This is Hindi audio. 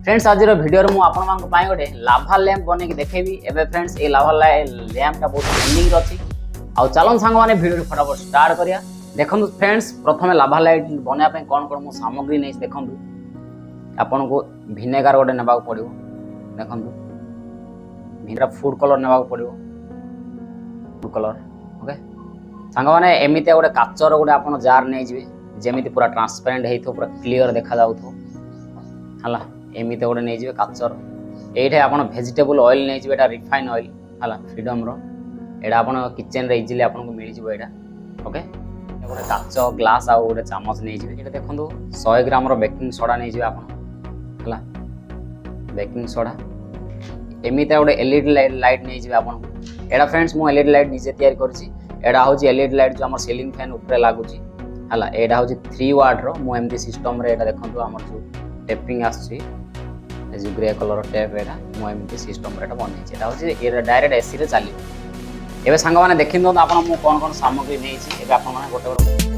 फ्रेंड्स आज वीडियो रे मु आपण मानक पाई गोटे लाभा लैंप बने के देखेबी। एबे फ्रेंड्स ए लाभा लैंप ता बहुत ट्रेंडिंग अछि। आ चलन सांग माने वीडियो फटाफट स्टार्ट करिया। देखंतु फ्रेंड्स प्रथमे लाभा लाइट बनिया पे कोन कोन मु सामग्री नै देखंतु। आपन को विनेगर गोटे नेबा पड़िबो। देखंतु विनेगर फूड कलर नेबा पड़िबो। फूड कलर ओके सांग माने एमिते गोटे काचर गोटे आपन जार नै जिवे जेमिति पूरा ट्रांसपेरेंट हेइथो पूरा क्लियर देखा जाउथो हला। एमिते गोटे नै जिवे काचर एठे आपन वेजिटेबल ऑयल नै जिवे। एटा रिफाइन ऑयल हला फ्रीडम रो। एडा आपन किचन रे इजीली आपन को मिल जिवो। एडा ओके गोटे काच ग्लास आ गोटे चामच नै जिवे। एटा देखंतु 100 ग्राम रो बेकिंग सोडा नै जिवे आपन हला। बेकिंग सोडा एमिते गोटे एलईडी लाइट नै जिवे आपन। एडा फ्रेंड्स मु एलईडी लाइट निजे तयार करछि। एडा होछि एलईडी लाइट जो हमर सीलिंग फैन ऊपर लागुछि हला। एडा होछि 3 वाट रो। मु एमडी सिस्टम रे एडा देखंतु हमर जो टेपिंग आछि जो ग्रे कलर टेप एडा मु एमडी सिस्टम रे एडा बनै छै। एडा होछि एडा डायरेक्ट एसी रे चालिबो। एबे सांग माने देखिन दो आपन मु कोन कोन सामग्री नै छि। एबे आपन माने गोटे